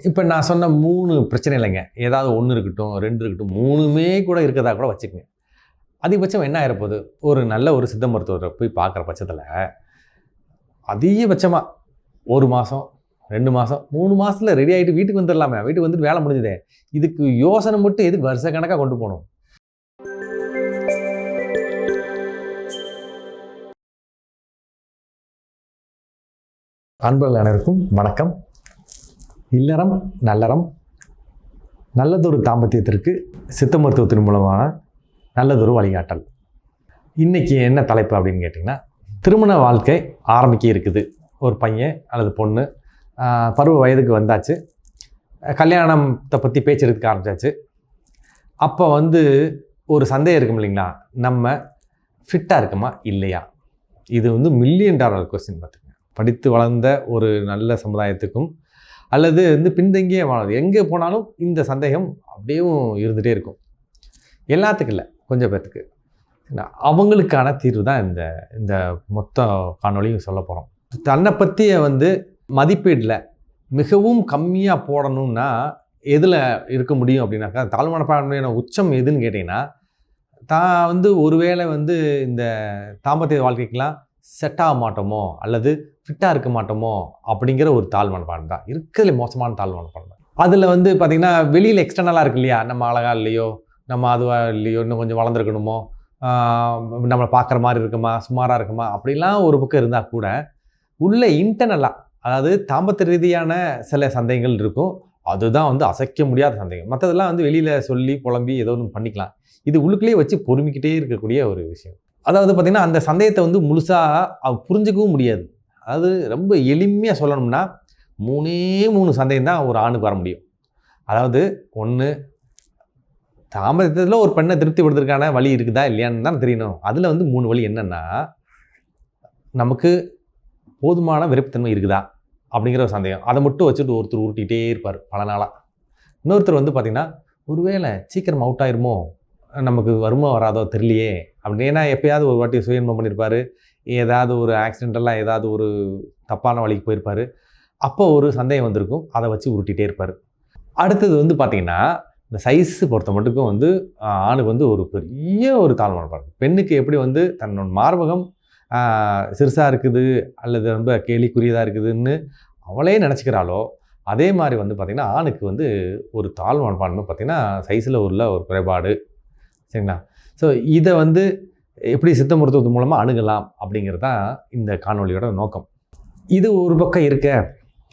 இப்போ நான் சொன்ன 3 பிரச்சனை இல்லைங்க. ஏதாவது 1 இருக்கட்டும், 2 இருக்கட்டும், 3மே கூட இருக்கதா கூட வச்சுக்கங்க. அதிகபட்சம் என்ன ஆயிறப்போகுது, ஒரு நல்ல ஒரு சித்த மருத்துவர போய் பார்க்குற பட்சத்தில, அதிகபட்சமா 1 மாசம், 2 மாசம், 3 மாசத்துல ரெடி ஆயிட்டு வீட்டுக்கு வந்துரலாமே. வீட்டுக்கு வந்துட்டு வேலை முடிஞ்சுதே. இதுக்கு யோசனை மட்டும் எதுக்கு வருஷக்கணக்கா கொண்டு போணும்? அன்பர்கள் அனைவருக்கும் வணக்கம். இல்லறம், நல்லறம், நல்லதொரு தாம்பத்தியத்திற்கு சித்த மருத்துவத்தின் மூலமான நல்லதொரு வழிகாட்டல். இன்றைக்கி என்ன தலைப்பு அப்படின்னு கேட்டிங்கன்னா, திருமண வாழ்க்கை ஆரம்பிக்க இருக்குது. ஒரு பையன் அல்லது பொண்ணு பருவ வயதுக்கு வந்தாச்சு, கல்யாணத்தை பற்றி பேச்சு எடுக்க ஆரம்பித்தாச்சு. அப்போ ஒரு சந்தேகம் இருக்கும் இல்லைங்களா, நம்ம ஃபிட்டாக இருக்குமா இல்லையா? இது $1,000,000 கொஸ்டின். பார்த்துங்க, படித்து வளர்ந்த ஒரு நல்ல சமுதாயத்துக்கும் அல்லது பின்தங்கிய எங்கே போனாலும் இந்த சந்தேகம் அப்படியே இருந்துகிட்டே இருக்கும். எல்லாத்துக்கும் இல்லை, கொஞ்சம் பேர்த்துக்கு. அவங்களுக்கான தீர்வு தான் இந்த மொத்த காணொலியும் சொல்ல போகிறோம். தன்னை பற்றிய மதிப்பீடில் மிகவும் கம்மியாக போடணும்னா எதில் இருக்க முடியும் அப்படின்னாக்கா, தாழ்மனப்பான்மையான உச்சம் எதுன்னு கேட்டிங்கன்னா, தான் ஒருவேளை இந்த தாம்பத்திய வாழ்க்கைக்கெலாம் செட் ஆக மாட்டோமோ அல்லது ஃபிட்டாக இருக்க மாட்டோமோ அப்படிங்கிற ஒரு தாழ்மனப்பான்மை தான் இருக்கிறதுல மோசமான தாழ்மனப்பான்மை. அதில் பார்த்திங்கன்னா, வெளியில் எக்ஸ்டர்னலாக இருக்கு இல்லையா, நம்ம அழகாக இல்லையோ, நம்ம அதுவாக இல்லையோ, இன்னும் கொஞ்சம் வளர்ந்துருக்கணுமோ, நம்மளை பார்க்குற மாதிரி இருக்குமா, சுமாராக இருக்குமா, அப்படிலாம் ஒரு பக்கம் இருந்தால் கூட உள்ளே இன்டர்னலாக, அதாவது தாம்பத்திய ரீதியான சில சந்தேகங்கள் இருக்கும். அதுதான் அசைக்க முடியாத சந்தேகம். மற்றதெல்லாம் வெளியில் சொல்லி புலம்பி ஏதோ ஒன்று பண்ணிக்கலாம். இது உள்ளுக்குள்ளேயே வச்சு பொறுமிக்கிட்டே இருக்கக்கூடிய ஒரு விஷயம். அதாவது பார்த்திங்கன்னா, அந்த சந்தேகத்தை முழுசாக புரிஞ்சிக்கவும் முடியாது. அதாவது ரொம்ப எளிமையாக சொல்லணும்னா 3 சந்தேகம் தான் ஒரு ஆணுக்கு வர முடியும். அதாவது ஒன்று, தாம்பத்தியத்தில் ஒரு பெண்ணை திருப்திப்படுத்துறதுக்கான வழி இருக்குதா இல்லையான்னு தான் தெரியணும். அதில் 3 வழி என்னென்னா, நமக்கு போதுமான விருப்பத்தன்மை இருக்குதா அப்படிங்கிற ஒரு சந்தேகம். அதை மட்டும் வச்சுட்டு ஒருத்தர் உருட்டிகிட்டே இருப்பார் பல நாளாக. இன்னொருத்தர் பார்த்திங்கன்னா, ஒருவேளை சீக்கிரம் அவுட் ஆயிருமோ, நமக்கு வருமோ வராதோ தெரியலையே அப்படின்னு. ஏன்னா எப்போயாவது ஒரு வாட்டி சுயன்மம் பண்ணியிருப்பார், ஏதாவது ஒரு ஆக்சிடென்டெல்லாம் ஏதாவது ஒரு தப்பான வழிக்கு போயிருப்பார். அப்போ ஒரு சந்தேகம் வந்திருக்கும், அதை வச்சு உருட்டிகிட்டே இருப்பார். அடுத்தது பார்த்திங்கன்னா, இந்த சைஸு பொறுத்த மட்டுக்கும் ஆணுக்கு ஒரு பெரிய ஒரு தாழ்மனப்பான்மை. பெண்ணுக்கு எப்படி தன்னோட மார்பகம் சிறுசாக இருக்குது அல்லது ரொம்ப கேலிக்குரியதாக இருக்குதுன்னு அவளே நினச்சிக்கிறாளோ, அதே மாதிரி பார்த்திங்கன்னா, ஆணுக்கு ஒரு தாழ்மனப்பான்மை பார்த்திங்கன்னா சைஸில் உள்ள ஒரு குறைபாடு. சரிங்களா? ஸோ இதை எப்படி சித்த மருத்துவத்தின் மூலமாக அணுகலாம் அப்படிங்கிறது தான் இந்த காணொலியோட நோக்கம். இது ஒரு பக்கம் இருக்க,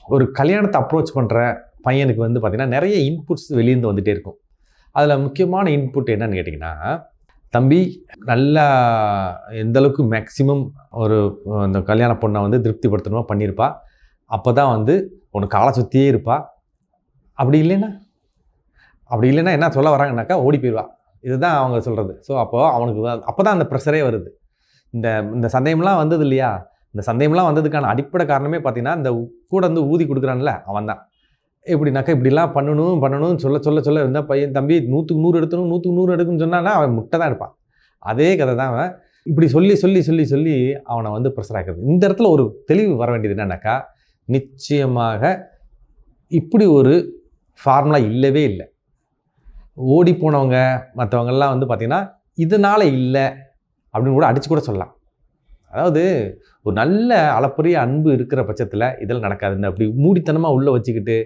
ஒரு கல்யாணத்தை அப்ரோச் பண்ணுற பையனுக்கு பார்த்திங்கன்னா நிறைய இன்புட்ஸ் வெளியிருந்து வந்துகிட்டே இருக்கும். அதில் முக்கியமான இன்புட் என்னன்னு கேட்டிங்கன்னா, தம்பி நல்லா எந்தளவுக்கு மேக்ஸிமம் அந்த கல்யாண பொண்ணை திருப்திப்படுத்தணுமா பண்ணியிருப்பா, அப்போ தான் உனக்கு காலை சுற்றியே இருப்பா. அப்படி இல்லைன்னா என்ன சொல்ல வராங்கனாக்கா, ஓடி போயிடுவா. இதுதான் அவங்க சொல்கிறது. ஸோ அவனுக்கு அப்போ தான் அந்த ப்ரெஷரே வருது. இந்த சந்தேகம்லாம் வந்தது இல்லையா, இந்த சந்தேகம்லாம் வந்ததுக்கான அடிப்படை காரணமே பார்த்திங்கன்னா, இந்த கூட ஊதி கொடுக்குறான்ல அவன் தான். எப்படின்னாக்கா, இப்படிலாம் பண்ணணும்னு சொல்ல இருந்தால் பையன் தம்பி 100க்கு 100 எடுக்கணும், 100க்கு 100 எடுக்கணும்னு சொன்னான்னா அவன் முட்டை தான் எடுப்பான். அதே கதை தான் அவன் இப்படி சொல்லி அவனை ப்ரெஷர் ஆக்குறது. இந்த இடத்துல ஒரு தெளிவு வர வேண்டியது என்னன்னாக்கா, நிச்சயமாக இப்படி ஒரு ஃபார்முலா இல்லவே இல்லை. ஓடி போனவங்க மற்றவங்கெல்லாம் பார்த்திங்கன்னா, இதனால் இல்லை அப்படின்னு கூட அடித்து கூட சொல்லலாம். அதாவது ஒரு நல்ல அளப்பரிய அன்பு இருக்கிற பட்சத்தில் இதெல்லாம் நடக்காது. இந்த அப்படி மூடித்தனமாக உள்ளே வச்சுக்கிட்டு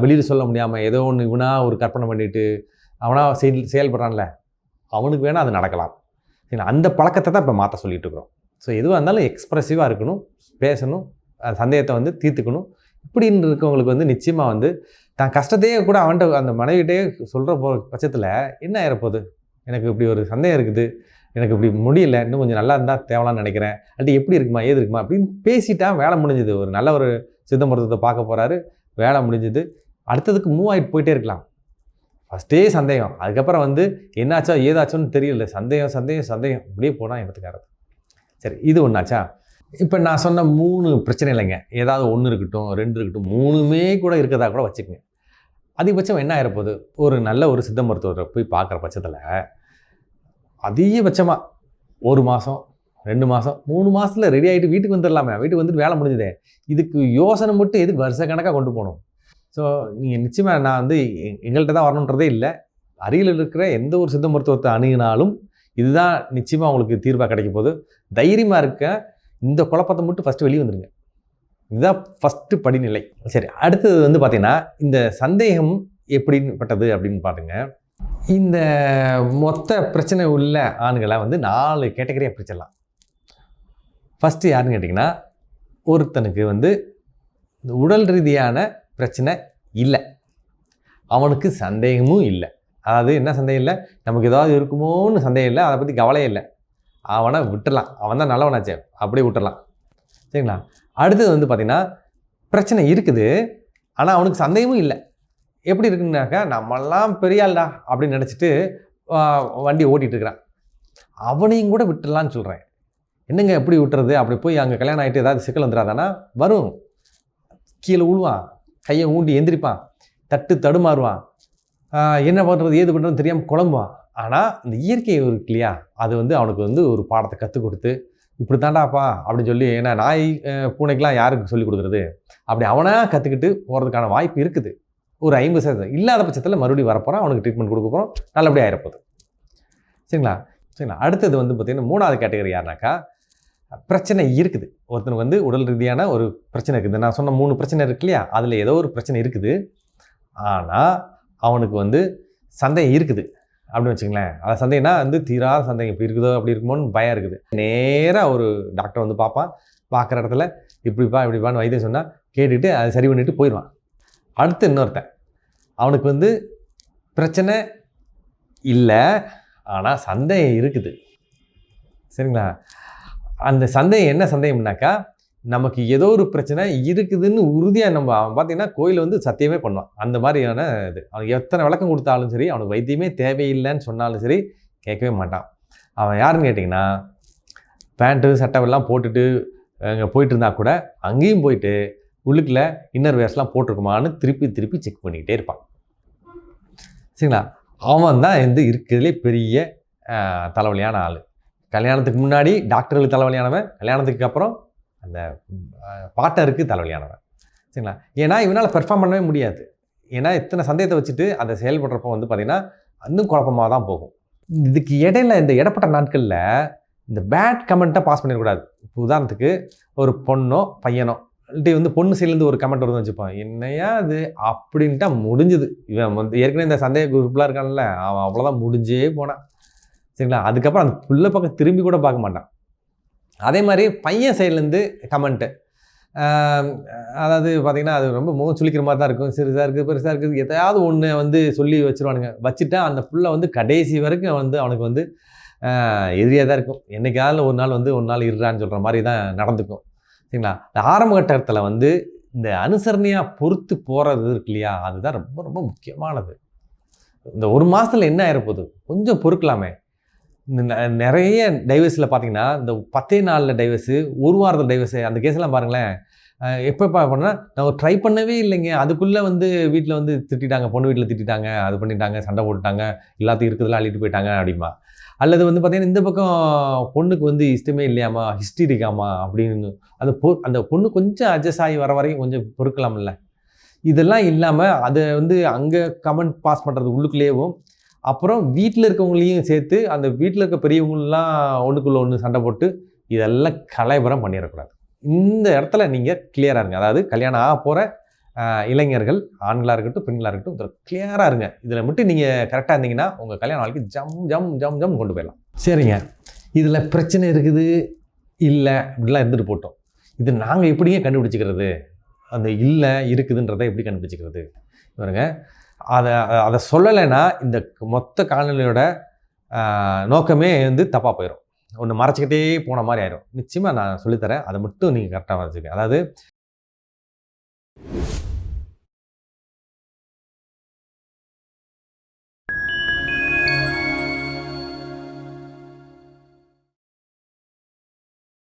வெளியில் சொல்ல முடியாமல் ஏதோ ஒன்று இவனாக ஒரு கற்பனை பண்ணிவிட்டு அவனாக செயல்படுறான்ல, அவனுக்கு வேணால் அது நடக்கலாம். சரிங்களா? அந்த பழக்கத்தை தான் இப்போ மாற்ற சொல்லிகிட்டு இருக்கிறோம். ஸோ எதுவாக இருந்தாலும் எக்ஸ்ப்ரெசிவாக இருக்கணும், பேசணும், சந்தேகத்தை தீர்த்துக்கணும். இப்படின்னு இருக்கவங்களுக்கு நிச்சயமாக தான் கஷ்டத்தையே கூட அவன்கிட்ட அந்த மனைவிட்டே சொல்கிற பட்சத்தில் என்ன ஆயிரப்போகுது, எனக்கு இப்படி ஒரு சந்தேகம் இருக்குது, எனக்கு இப்படி முடியல, இன்னும் கொஞ்சம் நல்லா இருந்தால் தேவலான்னு நினைக்கிறேன், அல்லது எப்படி இருக்குமா ஏது இருக்குமா அப்படின்னு பேசிட்டா வேலை முடிஞ்சுது. ஒரு நல்ல ஒரு சித்த மருத்துவத்தை பார்க்க போகிறாரு, வேலை முடிஞ்சுது. அடுத்ததுக்கு மூவ் ஆகிட்டு போயிட்டே இருக்கலாம். ஃபஸ்ட்டே சந்தேகம், அதுக்கப்புறம் என்னாச்சோ ஏதாச்சோன்னு தெரியல, சந்தேகம் இப்படியே போனால் என்னத்துக்காரது. சரி, இது ஒன்றாச்சா. இப்போ நான் சொன்ன 3 பிரச்சனை இல்லைங்க. ஏதாவது 1 இருக்கட்டும், 2 இருக்கட்டும், 3மே கூட இருக்கதா கூட வச்சுக்கங்க. அதிகபட்சம் என்ன ஆயிரப்போகுது, ஒரு நல்ல ஒரு சித்த மருத்துவரை போய் பார்க்குற பட்சத்தில் அதிகபட்சமாக 1 மாதம், 2 மாதம், 3 மாதத்தில் ரெடி ஆகிட்டு வீட்டுக்கு வந்துடலாமே. வீட்டுக்கு வந்துட்டு வேலை முடிஞ்சுதே. இதுக்கு யோசனை மட்டும் எதுக்கு வருஷக்கணக்காக கொண்டு போகணும்? ஸோ நீங்கள் நிச்சயமாக நான் வந்து எங்கள்கிட்ட தான் வரணுன்றதே இல்லை. அருகில் இருக்கிற எந்த ஒரு சித்த மருத்துவத்தை அணுகினாலும் இதுதான் நிச்சயமாக உங்களுக்கு தீர்வாக கிடைக்க போகுது. தைரியமாக இருக்க, இந்த குழப்பத்தை மட்டும் ஃபஸ்ட்டு வெளியே வந்துடுங்க. இதுதான் ஃபஸ்ட்டு படிநிலை. சரி, அடுத்தது வந்து பார்த்திங்கன்னா, இந்த சந்தேகம் எப்படிப்பட்டது அப்படின்னு பாருங்க. இந்த மொத்த பிரச்சனை உள்ள ஆண்களை வந்து 4 கேட்டகரியாக பிரிச்சிடலாம். ஃபஸ்ட்டு யாருன்னு கேட்டிங்கன்னா, ஒருத்தனுக்கு வந்து உடல் ரீதியான பிரச்சனை இல்லை, அவனுக்கு சந்தேகமும் இல்லை. அதாவது என்ன சந்தேகம் இல்லை, நமக்கு ஏதாவது இருக்குமோன்னு சந்தேகம் இல்லை, அதை பற்றி கவலையே இல்லை, அவனை விட்டுடலாம், அவன் தான் நல்லவனாச்சே, அப்படியே விட்டுடலாம். சரிங்களா? அடுத்தது வந்து பார்த்திங்கன்னா, பிரச்சனை இருக்குது, ஆனால் அவனுக்கு சந்தேகமும் இல்லை. எப்படி இருக்குன்னாக்கா, நம்மெல்லாம் பெரியாள்டா அப்படின்னு நினச்சிட்டு வண்டி ஓட்டிகிட்டு இருக்கிறான், அவனையும் கூட விட்டுடலான்னு சொல்கிறேன். என்னங்க எப்படி விட்டுறது? அப்படி போய் அங்கே கல்யாணம் ஆகிட்டு ஏதாவது சிக்கல் வந்துடாதானா? வரும். கீழே விழுவான், கையை ஊண்டி எந்திரிப்பான், தடுமாறுவான், என்ன பண்ணுறது ஏது பண்ணுறதுன்னு தெரியாமல் குழம்புவான். ஆனால் இந்த இயற்கை இருக்கு இல்லையா, அது வந்து அவனுக்கு வந்து ஒரு பாடத்தை கற்றுக் கொடுத்து, இப்படி தாண்டாப்பா அப்படின்னு சொல்லி, ஏன்னா நாய் பூனைக்கெலாம் யாருக்கு சொல்லிக் கொடுக்குறது, அப்படி அவனாக கற்றுக்கிட்டு போகிறதுக்கான வாய்ப்பு இருக்குது. ஒரு 50% இல்லாத பட்சத்தில் மறுபடியும் வரப்போகிறான், அவனுக்கு ட்ரீட்மெண்ட் கொடுக்க போகிறோம், நல்லபடியாக ஆயிரப்போகுது. சரிங்களா? அடுத்தது வந்து பார்த்திங்கன்னா 3வது கேட்டகரி யாருனாக்கா, பிரச்சனை இருக்குது. ஒருத்தனுக்கு வந்து உடல் ரீதியான ஒரு பிரச்சனை இருக்குது. நான் சொன்ன 3 பிரச்சனை இருக்கு இல்லையா, அதில் ஏதோ ஒரு பிரச்சனை இருக்குது, ஆனால் அவனுக்கு வந்து சந்தேகம் இருக்குது அப்படின்னு வச்சுங்களேன். அது சந்தேகம்னா வந்து தீராத சந்தேகம், இப்படி இருக்குதோ அப்படி இருக்குமோன்னு பயம் இருக்குது. நேராக ஒரு டாக்டர் வந்து பார்ப்பான், பார்க்குற இடத்துல இப்படிப்பான்னு வைத்தியம் சொன்னால் கேட்டுட்டு அதை சரி பண்ணிவிட்டு போயிடுவான். அடுத்து இன்னொருத்தன், அவனுக்கு வந்து பிரச்சனை இல்லை, ஆனால் சந்தேகம் இருக்குது. சரிங்களா? அந்த சந்தேகம் என்ன சந்தேகம்னாக்கா, நமக்கு ஏதோ ஒரு பிரச்சனை இருக்குதுன்னு உறுதியாக நம்ம அவன் பார்த்தீங்கன்னா கோயில் வந்து சத்தியமே பண்ணுவான். அந்த மாதிரியான இது, அவனுக்கு எத்தனை விளக்கம் கொடுத்தாலும் சரி, அவனுக்கு வைத்தியமே தேவையில்லைன்னு சொன்னாலும் சரி கேட்கவே மாட்டான். அவன் யாருன்னு கேட்டிங்கன்னா, பேண்ட்டு சட்டெல்லாம் போட்டுட்டு அங்கே போயிட்டு இருந்தால் கூட அங்கேயும் போயிட்டு உள்ளுக்குள்ள இன்னர் வேர்ஸ்லாம் போட்டிருக்குமான்னு திருப்பி செக் பண்ணிக்கிட்டே இருப்பான். சரிங்களா? அவன் தான் வந்து இருக்கிறதுலே பெரிய தலைவலியான ஆள். கல்யாணத்துக்கு முன்னாடி டாக்டர்களுக்கு தலைவலியானவன், கல்யாணத்துக்கு அப்புறம் அந்த பார்ட்னருக்கு தலைவலியானவன். சரிங்களா? ஏன்னா இவனால் பெர்ஃபார்ம் பண்ணவே முடியாது. ஏன்னா இத்தனை சந்தேகத்தை வச்சுட்டு அதை செயல்படுறப்போ வந்து பார்த்திங்கன்னா இன்னும் குழப்பமாக தான் போகும். இதுக்கு இடையில இந்த இடப்பட்ட நாட்களில் இந்த பேட் கமெண்ட்டை பாஸ் பண்ணிடக்கூடாது. இப்போ உதாரணத்துக்கு ஒரு பொண்ணோ பையனோ வந்து பொண்ணு சைட்லேருந்து ஒரு கமெண்ட் வருதுன்னு வச்சுப்போம், என்னையா அது அப்படின்ட்டா முடிஞ்சுது. இவன் வந்து ஏற்கனவே இந்த சந்தேக குரூப்லாம் இருக்கான்ல, அவன் அவ்வளோதான், முடிஞ்சே போனான். சரிங்களா? அதுக்கப்புறம் அந்த பிள்ளை பக்கம் திரும்பி கூட பார்க்க மாட்டான். அதே மாதிரி பையன் சைட்லேருந்து கமெண்ட்டு, அதாவது பார்த்திங்கன்னா அது ரொம்ப முகம் சுளிக்கிற மாதிரி தான் இருக்கும், சிறுசாக இருக்குது பெருசாக இருக்குது, எதையாவது ஒன்று வந்து சொல்லி வச்சுருவானுங்க. வச்சுட்டா அந்த பிள்ளை வந்து கடைசி வரைக்கும் வந்து அவனுக்கு வந்து எதிரியாக தான் இருக்கும். என்றைக்காவது ஒரு நாள் இருறான்னு சொல்கிற மாதிரி தான் நடந்துக்கும். சரிங்களா? இந்த ஆரம்ப கட்டத்தில் வந்து இந்த அனுசரணையாக பொறுத்து போகிறது இருக்கு இல்லையா, அதுதான் ரொம்ப ரொம்ப முக்கியமானது. இந்த 1 மாதத்தில் என்ன ஆகிடப்போகுது, கொஞ்சம் பொறுக்கலாமே. இந்த நிறைய டைவர்ஸில் பார்த்தீங்கன்னா இந்த 10 நாளில் டைவர்ஸு, 1 வாரத்தில் டைவர்ஸு, அந்த கேஸ்லாம் பாருங்களேன். எப்போ பண்ணால் நான் ட்ரை பண்ணவே இல்லைங்க, அதுக்குள்ளே வந்து வீட்டில் வந்து திட்டாங்க, பொண்ணு வீட்டில் திட்டாங்க, அது பண்ணிட்டாங்க, சண்டை போட்டுட்டாங்க, எல்லாத்தையும் இருக்கிறதெல்லாம் அள்ளிட்டு போயிட்டாங்க அப்படிமா. அல்லது வந்து பார்த்திங்கன்னா இந்த பக்கம் பொண்ணுக்கு வந்து இஷ்டமே இல்லையாமா, ஹிஸ்டரிக்காமா அப்படின்னு அந்த பொண்ணு கொஞ்சம் அட்ஜஸ்ட் ஆகி வர வரைக்கும் கொஞ்சம் பொறுக்கலாம்ல. இதெல்லாம் இல்லாமல் அதை வந்து அங்கே கமெண்ட் பாஸ் பண்ணுறது உள்ளுக்குள்ளேயும், அப்புறம் வீட்டில் இருக்கவங்களையும் சேர்த்து அந்த வீட்டில் இருக்க பெரியவங்களெலாம் ஒன்றுக்குள்ளே ஒன்று சண்டை போட்டு இதெல்லாம் கலைபரம் பண்ணிடக்கூடாது. இந்த இடத்துல நீங்கள் கிளியராக இருங்க. அதாவது கல்யாணம் ஆக போகிற இளைஞர்கள், ஆண்களாக இருக்கட்டும் பெண்களாக இருக்கட்டும், இதில் கிளியராக இருங்க. இதில் மட்டும் நீங்கள் கரெக்டாக இருந்தீங்கன்னா உங்கள் கல்யாண வாழ்க்கை ஜம் கொண்டு போயிடலாம். சரிங்க, இதில் பிரச்சனை இருக்குது இல்லை இப்படிலாம் இருந்துட்டு போட்டோம். இது நாங்கள் எப்படிங்க கண்டுபிடிச்சிக்கிறது, அந்த இல்லை இருக்குதுன்றதை எப்படி கண்டுபிடிச்சிக்கிறது? பாருங்க, அதை சொல்லலைன்னா இந்த மொத்த காலநிலையோட நோக்கமே வந்து தப்பாக போயிடும். ஒன்று மறைச்சிக்கிட்டே போன மாதிரி ஆயிடும். நிச்சயமாக நான் சொல்லித்தரேன், அதை மட்டும் நீங்கள் கரெக்டாக வச்சுக்க. அதாவது